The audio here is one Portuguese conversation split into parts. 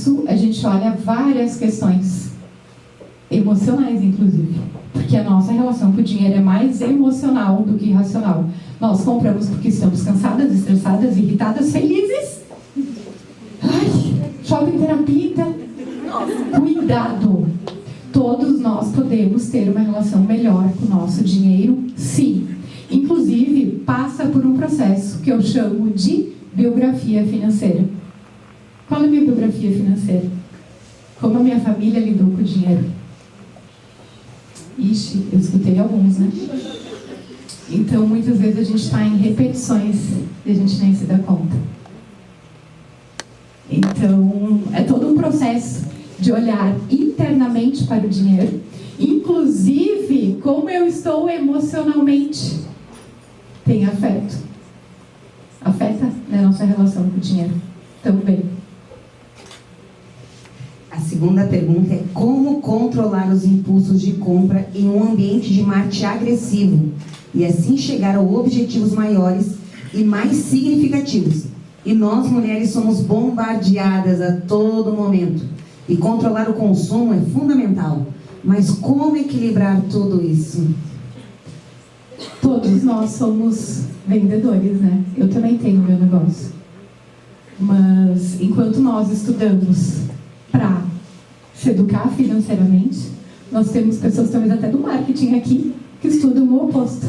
isso, a gente olha várias questões emocionais, inclusive. Porque a nossa relação com o dinheiro é mais emocional do que racional. Nós compramos porque estamos cansadas, estressadas, irritadas, felizes. Ai, shopping terapia. Cuidado! Todos nós podemos ter uma relação melhor com o nosso dinheiro, sim. Inclusive, passa por um processo que eu chamo de biografia financeira. Qual é a minha biografia financeira? Como a minha família lidou com o dinheiro? Ixi, eu escutei alguns, né? Então, muitas vezes a gente está em repetições e a gente nem se dá conta. Então, é todo um processo de olhar internamente para o dinheiro, inclusive como eu estou emocionalmente. Tem afeto. Afeta, né, a nossa relação com o dinheiro também. A segunda pergunta é: como controlar os impulsos de compra em um ambiente de marketing agressivo e assim chegar a objetivos maiores e mais significativos? E nós, mulheres, somos bombardeadas a todo momento. E controlar o consumo é fundamental. Mas como equilibrar tudo isso? Todos nós somos vendedores, né? Eu também tenho meu negócio. Mas enquanto nós estudamos para se educar financeiramente, nós temos pessoas talvez até do marketing aqui que estudam o oposto.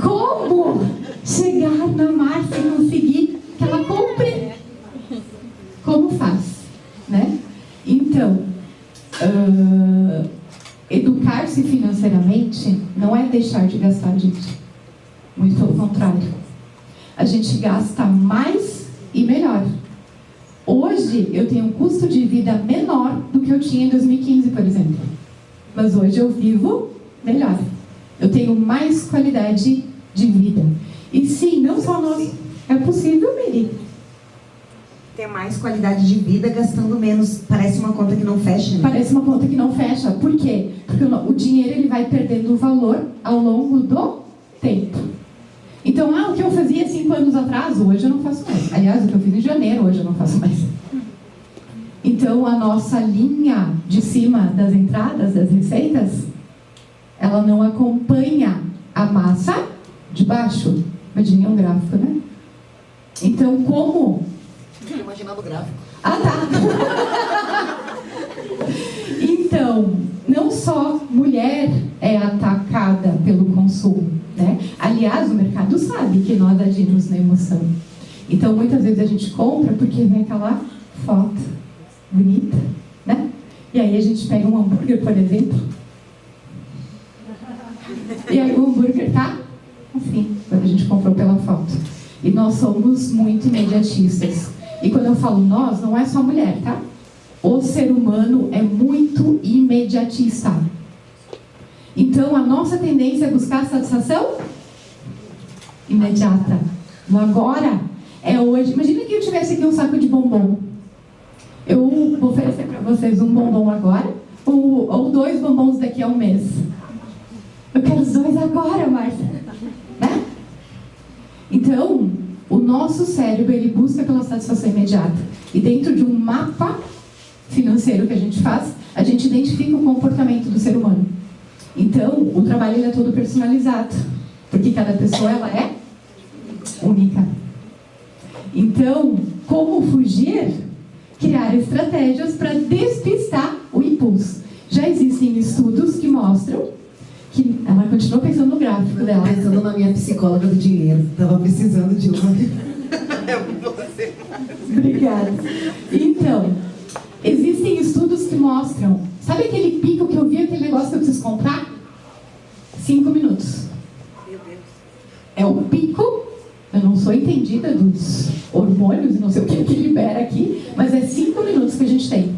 Como chegar na Márcia e conseguir que ela compre? Como faz, né? Então, educar-se financeiramente não é deixar de gastar, gente. Muito pelo contrário. A gente gasta mais e melhor. Hoje eu tenho um custo de vida menor do que eu tinha em 2015, por exemplo. Mas hoje eu vivo melhor. Eu tenho mais qualidade de vida. E sim, não só nós. É possível, Miri. Ter mais qualidade de vida gastando menos. Parece uma conta que não fecha, né? Parece uma conta que não fecha. Por quê? Porque o dinheiro ele vai perdendo valor ao longo do tempo. Então, o que eu fazia 5 anos atrás, hoje eu não faço mais. Aliás, o que eu fiz em janeiro, hoje eu não faço mais. Então, a nossa linha de cima das entradas, das receitas, ela não acompanha a massa de baixo. Imagine um gráfico, né? Então, como... Imaginando o gráfico. Ah, tá! Então, não só mulher é atacada pelo consumo, né? Aliás, o mercado sabe que nós agimos na emoção. Então, muitas vezes a gente compra porque vem aquela foto bonita, né? E aí a gente pega um hambúrguer, por exemplo. E aí o hambúrguer tá assim, quando a gente comprou pela foto. E nós somos muito imediatistas. E quando eu falo nós, não é só mulher, tá? O ser humano é muito imediatista. Então, a nossa tendência é buscar satisfação imediata. No agora, é hoje. Imagina que eu tivesse aqui um saco de bombom. Eu vou oferecer para vocês um bombom agora, ou 2 bombons daqui a um mês. Eu quero os 2 agora, Márcia. Né? Então, o nosso cérebro, ele busca pela satisfação imediata. E dentro de um mapa financeiro que a gente faz, a gente identifica o comportamento do ser humano. Então, o trabalho ele é todo personalizado, porque cada pessoa ela é única. Então, como fugir? Criar estratégias para despistar o impulso. Já existem estudos que mostram que ela continua pensando no gráfico dela. Pensando na minha psicóloga do dinheiro. Estava precisando de uma. Obrigada. Então, existem estudos que mostram. Sabe aquele pico que eu vi, aquele negócio que eu preciso comprar? 5 minutos. Meu Deus. É o pico. Eu não sou entendida dos hormônios, não sei o que libera aqui, mas é 5 minutos que a gente tem.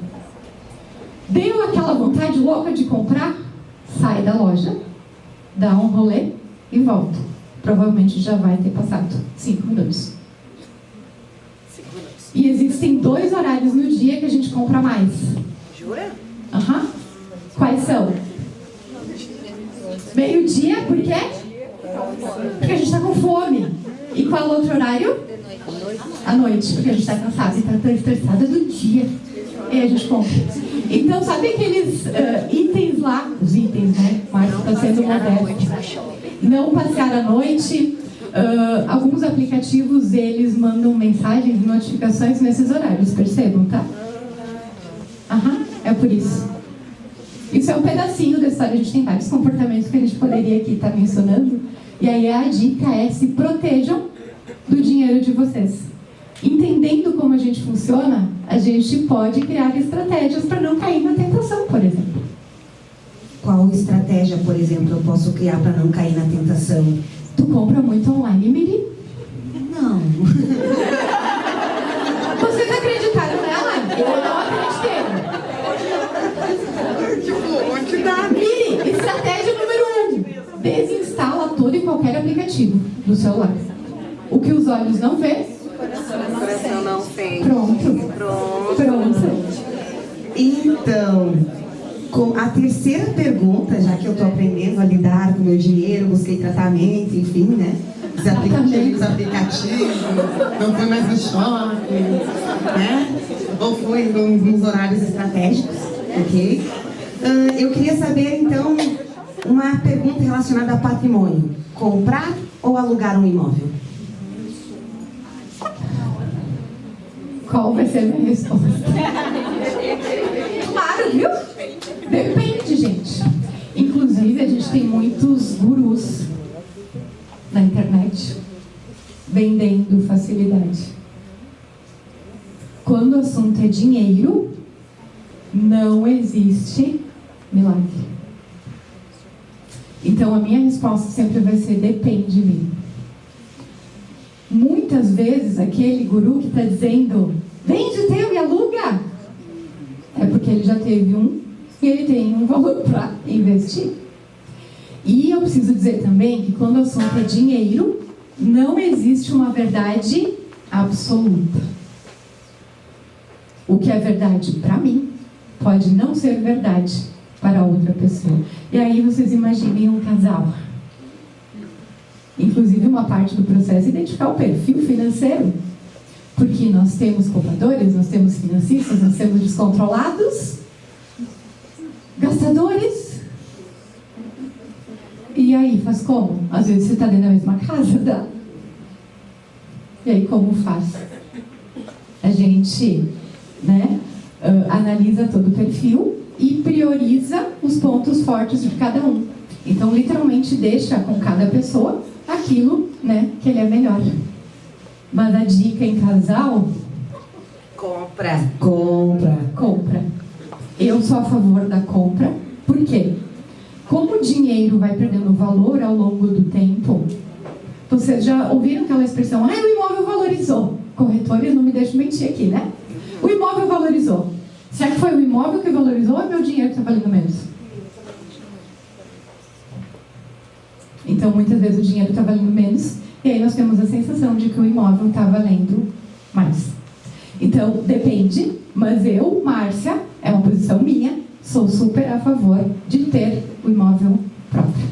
Deu aquela vontade louca de comprar? Sai da loja, dá um rolê e volta. Provavelmente já vai ter passado 5 minutos. 5 minutos. E existem 2 horários no dia que a gente compra mais. Jura? Aham. Quais são? Meio-dia, por quê? Porque a gente está com fome. E qual é o outro horário? À noite, porque a gente está cansado e está tão estressada do dia. e a gente compra. Então, sabe aqueles itens lá, os itens, né? Mas está sendo moderno. Não passear à noite. Alguns aplicativos, eles mandam mensagens e notificações nesses horários, percebam, tá? É por isso. Isso é um pedacinho da história. A gente tem vários comportamentos que a gente poderia aqui estar mencionando. E aí a dica é: se protejam do dinheiro de vocês. Entendendo como a gente funciona, a gente pode criar estratégias para não cair na tentação, por exemplo. Qual estratégia, por exemplo, eu posso criar para não cair na tentação? Tu compra muito online, Miri? Não. Vocês acreditaram nela? Eu não acreditei. Tipo, onde dá? Miri, estratégia número 1. Desinstala todo e qualquer aplicativo do celular. O que os olhos não vê. O coração não tem. Pronto. Então, com a terceira pergunta, já que eu estou aprendendo a lidar com o meu dinheiro, busquei tratamento, enfim, né? Os aplicativos, não fui mais no shopping, né? Ou fui nos horários estratégicos, ok? Eu queria saber, então, uma pergunta relacionada a patrimônio. Comprar ou alugar um imóvel? Qual vai ser a minha resposta? Claro, viu? Depende, gente. Inclusive, a gente tem muitos gurus na internet vendendo facilidade. Quando o assunto é dinheiro, não existe milagre. Então, a minha resposta sempre vai ser: depende de mim. Muitas vezes, aquele guru que está dizendo vende o teu e aluga, é porque ele já teve um e ele tem um valor para investir. E eu preciso dizer também que quando o assunto é dinheiro, não existe uma verdade absoluta. O que é verdade para mim pode não ser verdade para outra pessoa. E aí vocês imaginem um casal. Inclusive, uma parte do processo é identificar o perfil financeiro. Porque nós temos compradores, nós temos financistas, nós temos descontrolados, gastadores. E aí, faz como? Às vezes você está dentro da mesma casa, dá. E aí, como faz? A gente, né, analisa todo o perfil e prioriza os pontos fortes de cada um. Então, literalmente, deixa com cada pessoa aquilo, né, que ele é melhor. Mas a dica em casal: Compra. Eu sou a favor da compra. Por quê? Como o dinheiro vai perdendo valor ao longo do tempo, vocês já ouviram aquela expressão: o imóvel valorizou. Corretores, não me deixam mentir aqui, né? O imóvel valorizou. Será que foi o imóvel que valorizou ou é meu dinheiro que está valendo menos? Então, muitas vezes o dinheiro está valendo menos, e aí nós temos a sensação de que o imóvel está valendo mais. Então, depende, mas eu, Márcia, é uma posição minha, sou super a favor de ter o imóvel próprio.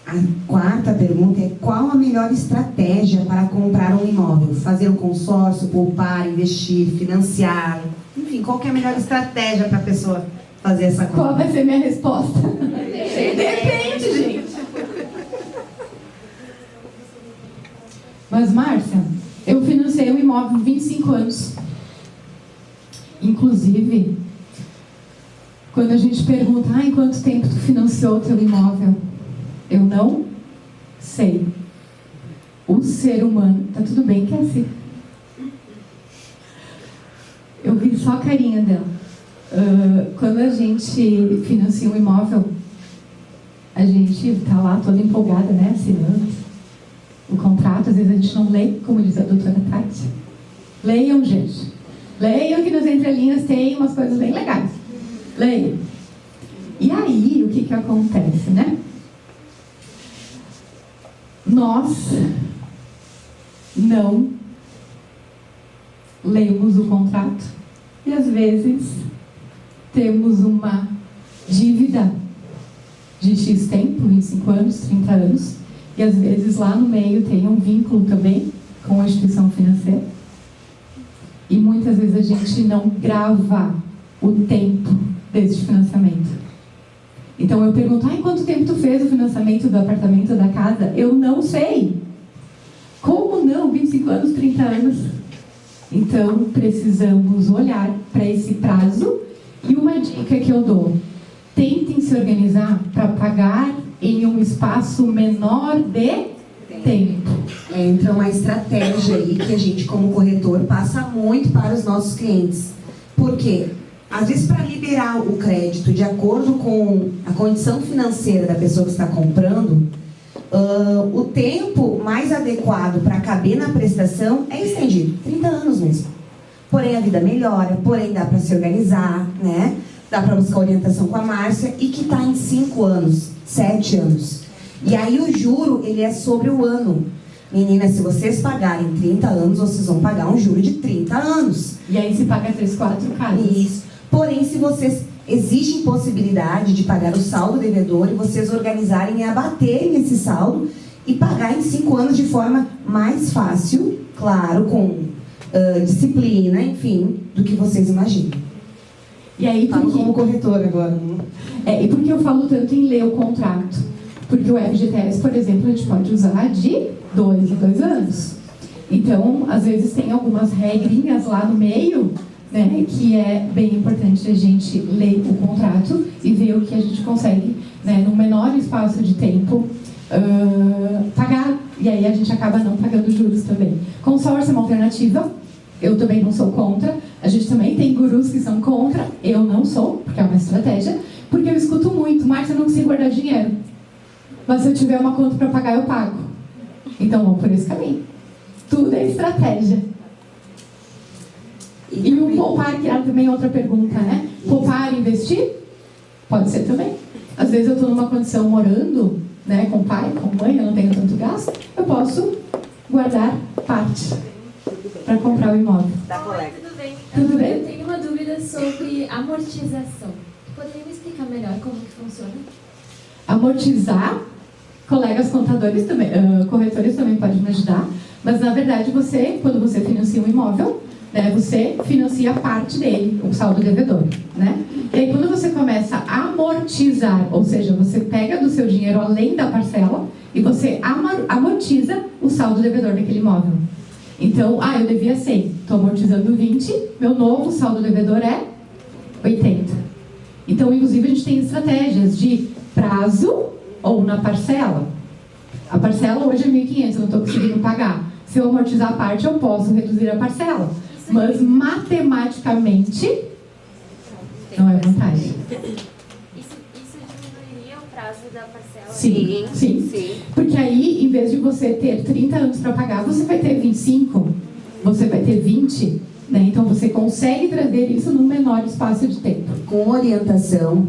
A quarta pergunta é: qual a melhor estratégia para comprar um imóvel? Fazer um consórcio, poupar, investir, financiar? Enfim, qual que é a melhor estratégia para a pessoa fazer essa compra? Qual vai ser minha resposta? Depende, gente. Mas, Márcia, eu financei um imóvel 25 anos. Inclusive, quando a gente pergunta: em quanto tempo tu financiou o teu imóvel? Eu não sei. O ser humano, tá tudo bem, Cassie? Eu vi só a carinha dela. Quando a gente financia um imóvel, a gente tá lá toda empolgada, né, assinando o contrato. Às vezes a gente não lê, como diz a doutora Tati. Leiam, gente. Leiam, que nas entrelinhas tem umas coisas bem legais. Leiam. E aí, o que acontece, né? Nós não lemos o contrato e às vezes temos uma dívida de X tempo, 25 anos, 30 anos, e às vezes lá no meio tem um vínculo também com a instituição financeira. E muitas vezes a gente não grava o tempo desse financiamento. Então eu pergunto, em quanto tempo tu fez o financiamento do apartamento, da casa? Eu não sei. Como não? 25 anos, 30 anos. Então precisamos olhar para esse prazo. E uma dica que eu dou, tentem se organizar para pagar em um espaço menor de tempo. Entra uma estratégia aí que a gente, como corretor, passa muito para os nossos clientes. Por quê? Às vezes, para liberar o crédito de acordo com a condição financeira da pessoa que está comprando, o tempo mais adequado para caber na prestação é estendido, 30 anos mesmo. Porém, a vida melhora, porém dá para se organizar, né? Dá para buscar orientação com a Márcia, e que está em 5 anos, 7 anos. E aí o juro, ele é sobre o ano. Meninas, se vocês pagarem 30 anos, vocês vão pagar um juro de 30 anos. E aí se paga 3, 4 casas. Isso. Porém, se vocês... Existe possibilidade de pagar o saldo devedor e vocês organizarem e abaterem esse saldo e pagar em 5 anos de forma mais fácil, claro, com disciplina, enfim, do que vocês imaginam. E aí, Falo como corretora agora. E por que eu falo tanto em ler o contrato? Porque o FGTS, por exemplo, a gente pode usar de 2 em 2 anos. Então, às vezes tem algumas regrinhas lá no meio, né, que é bem importante a gente ler o contrato e ver o que a gente consegue, né, no menor espaço de tempo, pagar. E aí a gente acaba não pagando juros também. Consórcio é uma alternativa. Eu também não sou contra. A gente também tem gurus que são contra. Eu não sou, porque é uma estratégia. Porque eu escuto muito, Márcia, eu não consigo guardar dinheiro. Mas se eu tiver uma conta para pagar, eu pago. Então vamos por esse caminho. Tudo é estratégia. E o poupar, que era também outra pergunta, né? Poupar e investir? Pode ser também. Às vezes eu estou numa condição morando, né, com pai, com mãe, eu não tenho tanto gasto, eu posso guardar parte para comprar o imóvel. Da colega. Tudo bem. Tudo bem? Eu tenho uma dúvida sobre amortização. Poderia me explicar melhor como que funciona? Amortizar, colegas contadores também, corretores também podem me ajudar, mas na verdade você, quando você financia um imóvel, né, você financia parte dele, o saldo devedor, né? E aí quando você começa a amortizar, ou seja, você pega do seu dinheiro além da parcela e você amortiza o saldo devedor daquele imóvel. Então, eu devia 100, estou amortizando 20, meu novo saldo devedor é 80. Então, inclusive, a gente tem estratégias de prazo ou na parcela. A parcela hoje é 1.500, eu não estou conseguindo pagar. Se eu amortizar a parte, eu posso reduzir a parcela. Mas, matematicamente, não é vantagem. Isso diminuiria o prazo da parcela? Sim. Porque aí, em vez de você ter 30 anos para pagar, você vai ter 25, você vai ter 20, né? Então você consegue trazer isso num menor espaço de tempo. Com orientação,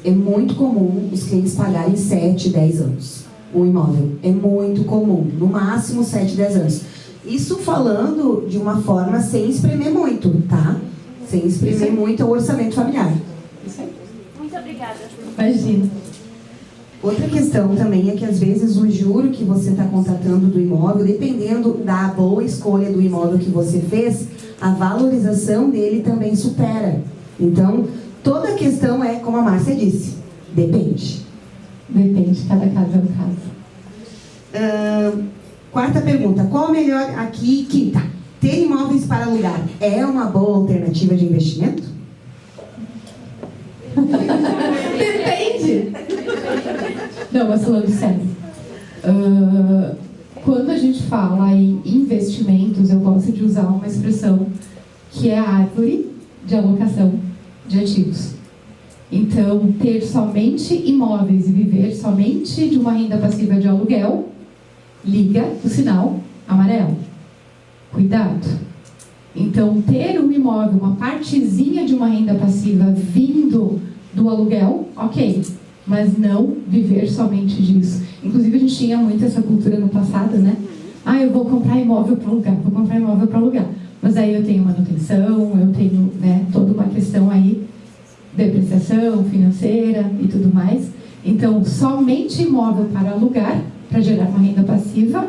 é muito comum os clientes pagarem 7, 10 anos. Um imóvel. É muito comum. No máximo 7, 10 anos. Isso falando de uma forma sem espremer muito, tá? Sem espremer muito o orçamento familiar. Muito obrigada. Imagina. Outra questão também é que às vezes o juro que você está contratando do imóvel, dependendo da boa escolha do imóvel que você fez, a valorização dele também supera. Então, toda a questão é, como a Márcia disse, depende. Depende, cada caso é um caso. Quarta pergunta, qual a melhor aqui? Quinta, ter imóveis para alugar é uma boa alternativa de investimento? Depende! Não, mas falando sério. Quando a gente fala em investimentos, eu gosto de usar uma expressão que é a árvore de alocação de ativos. Então, ter somente imóveis e viver somente de uma renda passiva de aluguel, liga o sinal amarelo. Cuidado. Então, ter um imóvel, uma partezinha de uma renda passiva vindo do aluguel, ok. Mas não viver somente disso. Inclusive, a gente tinha muito essa cultura no passado, né? Eu vou comprar imóvel para alugar, Mas aí eu tenho manutenção, eu tenho, né, toda uma questão aí, depreciação financeira e tudo mais. Então, somente imóvel para alugar, para gerar uma renda passiva,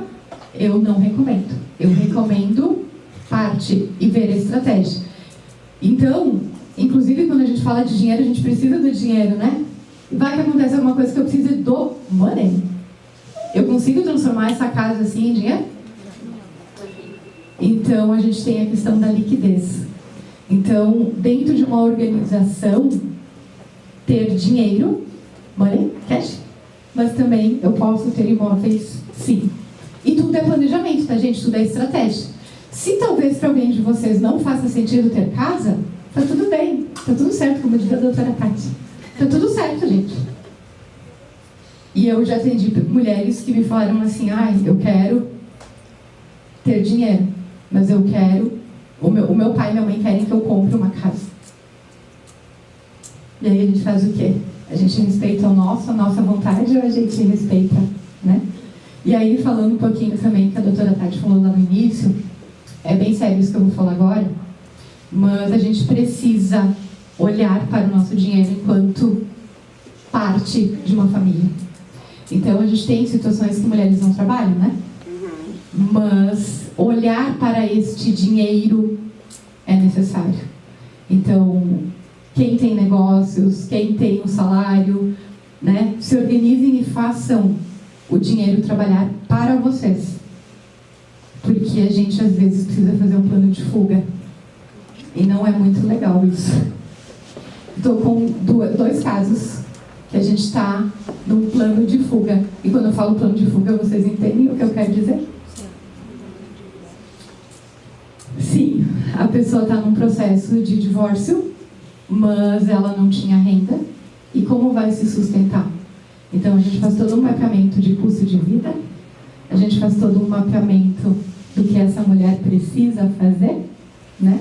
eu não recomendo. Eu recomendo parte e ver a estratégia. Então, inclusive quando a gente fala de dinheiro, a gente precisa do dinheiro, né? Vai que acontece alguma coisa que eu preciso do money. Eu consigo transformar essa casa assim em dinheiro? Então, a gente tem a questão da liquidez. Então, dentro de uma organização, ter dinheiro, money, cash, mas também eu posso ter imóveis, sim. E tudo é planejamento, tá, gente? Tudo é estratégia. Se talvez para alguém de vocês não faça sentido ter casa, tá tudo bem, tá tudo certo, como diz a doutora Tati. Tá tudo certo, gente. E eu já atendi mulheres que me falaram assim, eu quero ter dinheiro, mas eu quero, o meu pai e minha mãe querem que eu compre uma casa. E aí a gente faz o quê? A gente respeita a nossa vontade ou a gente respeita, né? E aí, falando um pouquinho também que a doutora Tati falou lá no início, é bem sério isso que eu vou falar agora, mas a gente precisa olhar para o nosso dinheiro enquanto parte de uma família. Então, a gente tem situações que mulheres não trabalham, né? Mas olhar para este dinheiro é necessário. Então, quem tem negócios, quem tem um salário, né? Se organizem e façam o dinheiro trabalhar para vocês. Porque a gente, às vezes, precisa fazer um plano de fuga. E não é muito legal isso. Estou com dois casos que a gente está num plano de fuga. E quando eu falo plano de fuga, vocês entendem o que eu quero dizer? Sim, a pessoa está num processo de divórcio, mas ela não tinha renda. E como vai se sustentar? Então, a gente faz todo um mapeamento de custo de vida, a gente faz todo um mapeamento do que essa mulher precisa fazer, né?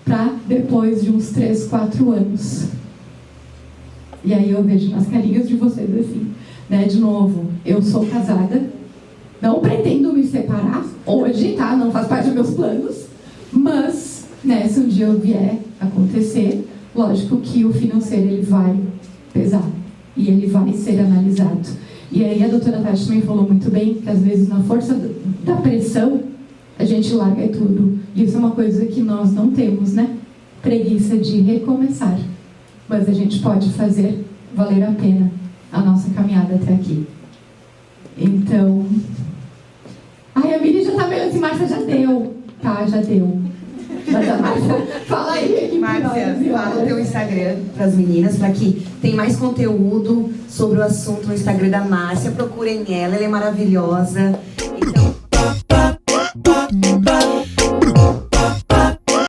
Para depois de uns 3, 4 anos. E aí eu vejo nas carinhas de vocês assim, né? De novo, eu sou casada, não pretendo me separar hoje, tá? Não faz parte dos meus planos, mas, né, se um dia eu vier acontecer, lógico que o financeiro ele vai pesar. E ele vai ser analisado. E aí a doutora Tati também falou muito bem que às vezes na força da pressão a gente larga tudo. E isso é uma coisa que nós não temos, né? Preguiça de recomeçar. Mas a gente pode fazer valer a pena a nossa caminhada até aqui. Então... a Miri já tá meio assim, Márcia, já deu. Tá, já deu. Mas a Márcia, fala aí aqui. Márcia, fala o teu Instagram para as meninas, para que tem mais conteúdo sobre o assunto no Instagram da Márcia. Procurem ela é maravilhosa. Então,